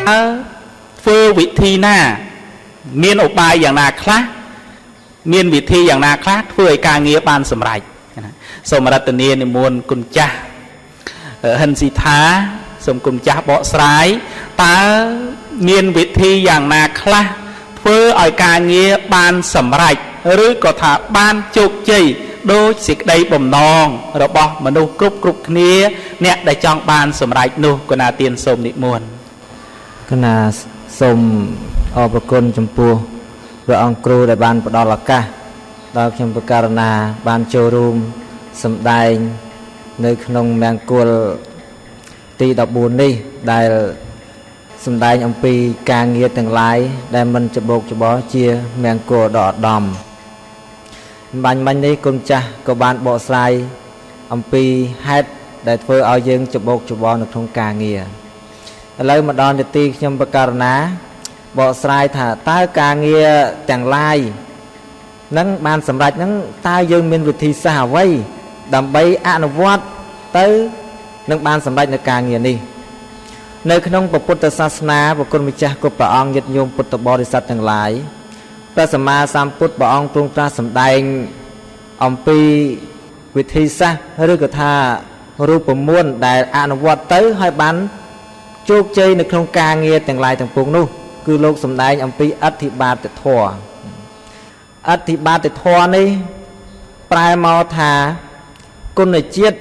ធ្វើវិធីណាមានឧបាយយ៉ាងណាខ្លះមានវិធីយ៉ាងណាខ្លះធ្វើឲ្យការងារបានសម្រេចសូមរតនានិមន្តគុណចាស់ហិនស៊ីថាសូមគុណចាស់បកស្រាយតើមានវិធីយ៉ាងណាខ្លះធ្វើឲ្យការងារបានសម្រេចឬក៏ថាបានជោគជ័យដោយសេចក្តីបំណងរបស់មនុស្សគ្រប់គ្នាអ្នកដែលចង់បានសម្រេចនោះគណៈទានសូមនិមន្តគណៈសូមអរគុណចំពោះព្រះអង្គគ្រូដែលបានផ្ដល់ឱកាសដល់ខ្ញុំបករណាបានចូលរួមសម្ដែងនៅក្នុងមង្គលទី14នេះដែលសម្ដែងអំពីការងារទាំងឡាយដែលមិនច្បោកច្បល់ជាមង្គលដ៏ឧត្តមបាញ់មិញនេះគុណចាស់ក៏បានបកស្រាយអំពីហេតុដែលធ្វើឲ្យយើងច្បោកច្បល់នៅក្នុងការងារឥឡូវមកដល់នាទីខ្ញុំបករណាបកស្រាយថាតើការងារទាំងឡាយនឹងបានសម្រេចនឹងតើយើងមានវិធីសាស្ត្រអ្វីដើម្បីអនុវត្តទៅនឹងបានសម្រេចនៅការងារនេះនៅក្នុងពុទ្ធសាសនាព្រះគុណម្ចាស់គ្រប់ព្រះអង្គញាតិញោមពុទ្ធបរិស័ទទាំងឡាយព្រះសម្មាសម្ពុទ្ធព្រះអង្គទ្រង់ត្រាស់សម្ដែងអំពីវិធីសាស្ត្រឬក៏ថារូបមន្តដែលអនុវត្តទៅឲ្យបានជោគជ័យនៅក្នុងការងារទាំងឡាយទាំងពួងនោះគឺលោកសម្ដែងអំពីអធិបាតធម៌អធិបាតធម៌នេះប្រែមកថាគុណជាតិ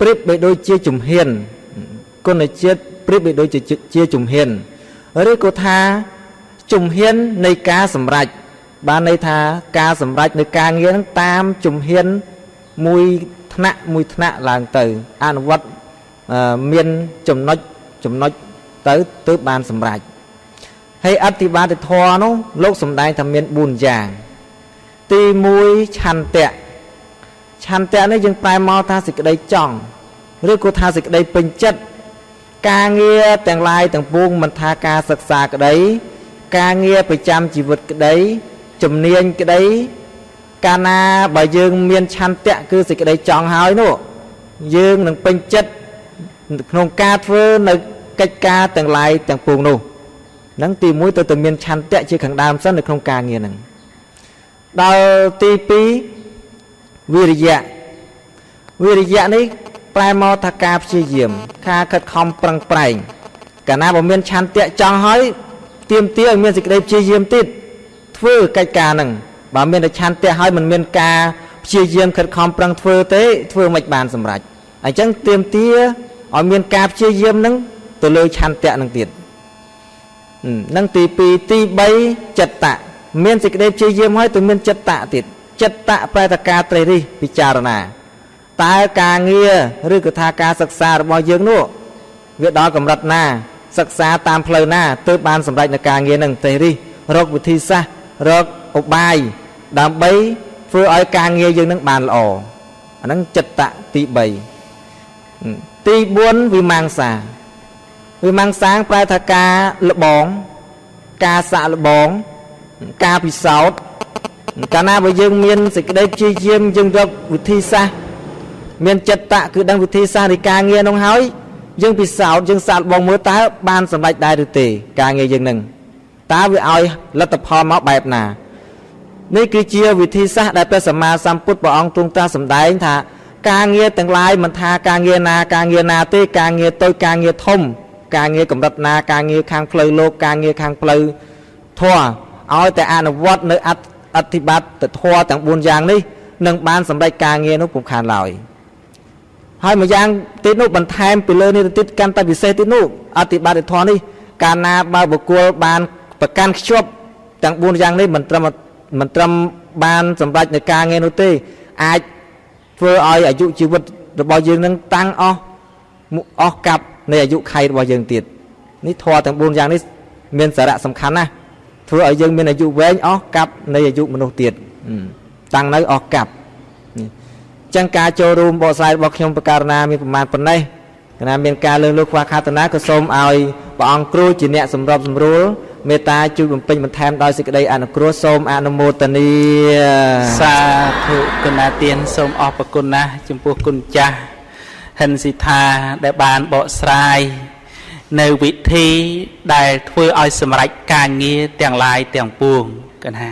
ប្រៀបបីដូចជាជំហានគុណជាតិប្រៀបបីដូចជាជំហានឬក៏ថាជំហាននៃការសម្រេចបានន័យថាការសម្រេចនៃការងារនឹងតាមជំហានមួយថ្នាក់ឡើងទៅអនុវត្តមានចំណុចទៅបានសម្រេចហើយអធិបាតធម៌នោះលោកសម្ដែងថាមាន4យ៉ាងទី1ឆន្ទៈនេះយើងប្រែមកថាសេចក្តីចង់ឬក៏ថាសេចក្តីពេញចិត្តការងារទាំងឡាយទាំងពួងមិនថាការសិក្សាក្តីការងារប្រចាំជីវិតក្តីជំនាញក្តីកាលណាបើយើងមានឆន្ទៈគឺសេចក្តីចង់ហើយនោះយើងនឹងពេញចិត្តក្នុងការធ្វើនៅកិច្ចការទាំងឡាយទាំងពួងនោះនឹងទី1ទៅតែមានឆន្ទៈជាខាងដើមសិននៅក្នុងការងារហ្នឹងដល់ទី2វិរិយៈនេះប្រែមកថាការព្យាយាមការខិតខំប្រឹងប្រែងកាលណាបើមានឆន្ទៈចង់ហើយទៀមទាឲ្យមានសេចក្តីព្យាយាមទៀតធ្វើកិច្ចការហ្នឹងបើមានតែឆន្ទៈហើយមិនមានការព្យាយាមខិតខំប្រឹងធ្វើទេធ្វើមិនបានសម្រេចអញ្ចឹងទៀមទាឲ្យមានការព្យាយាមហ្នឹងទៅលើឆន្ទៈហ្នឹងទៀតនឹងទី2ទី3ចិត្តៈមានសេចក្តីព្យាយាមហើយទៅមានចិត្តៈទៀតចិត្តៈប្រែតការត្រីរិះពិចារណាតើការងារឬក៏ថាការសិក្សារបស់យើងនោះវាដល់កម្រិតណាសិក្សាតាមផ្លូវណាទើបបានសម្រេចនៅការងារនឹងទេរិះរកវិធីសាស្ត្ររកឧបាយដើម្បីធ្វើឲ្យការងារយើងនឹងបានល្អអាហ្នឹងចិត្តៈទី3ទី4វិមង្សាប្រែថាការលបងការសាក់លបងការពិសោធន៍កាលណាបើយើងមានសេចក្តីព្យាយាមយើងរកវិធីសាស្ត្រមានចិត្តៈគឺដឹងវិធីសាស្ត្រនៃការងារនោះហើយយើងពិសោធន៍យើងសាក់លបងមើលតើបានសម្រេចដែរឬទេការងារយើងនឹងតើវាឲ្យលទ្ធផលមកបែបណានេះគឺជាវិធីសាស្ត្រដែលព្រះសម្មាសម្ពុទ្ធព្រះអង្គទ្រង់ត្រាស់សម្ដែងថាការងារទាំងឡាយមិនថាការងារណាទេការងារតូចការងារធំការងារកម្រិតណាការងារខាងផ្លូវលោកការងារខាងផ្លូវធម៌ឲ្យតែអនុវត្តនៅអធិបាតធម៌ទាំង4យ៉ាងនេះនឹងបានសម្រេចការងារនោះពុំខានឡើយហើយមួយយ៉ាងទៀតនោះបន្ថែមពីលើនេះទៀតកាន់តែពិសេសទៀតនោះអធិបាតធម៌នេះកាលណាបើបុគ្គលបានប្រកាន់ខ្ជាប់ទាំង4យ៉ាងនេះមិនត្រឹមបានសម្រេចនៅការងារនោះទេអាចធ្វើឲ្យអាយុជីវិតរបស់យើងនឹងតាំងអស់កាប់នៃអាយុខៃរបស់យើងទៀតនេះធម៌ទាំង4យ៉ាងនេះមានសារៈសំខាន់ណាស់ធ្វើឲ្យយើងមានអាយុវែងអស់កាប់នៃអាយុមនុស្សទៀតតាំងនៅអស់កាប់ចឹងការចូលរួមបកស្រាយរបស់ខ្ញុំបករណាមានប្រមាណប៉ុណ្ណេះគណៈមានការលើកលោកខ្វះខាតនាក៏សូមឲ្យព្រះអង្គគ្រូជាអ្នកសម្របសម្រួលមេត្តាជួយបំពេញបន្ថែមដោយសេចក្តីអនុគ្រោះសូមអនុមោទនាសាធុគណៈទានសូមអរព្រគុណណាស់ចំពោះគុណចាស់ហិនស៊ីថាដែលបានបកស្រាយ នៅវិធីដែលធ្វើឲ្យសម្រេចការងារទាំងឡាយទាំងពួងកណា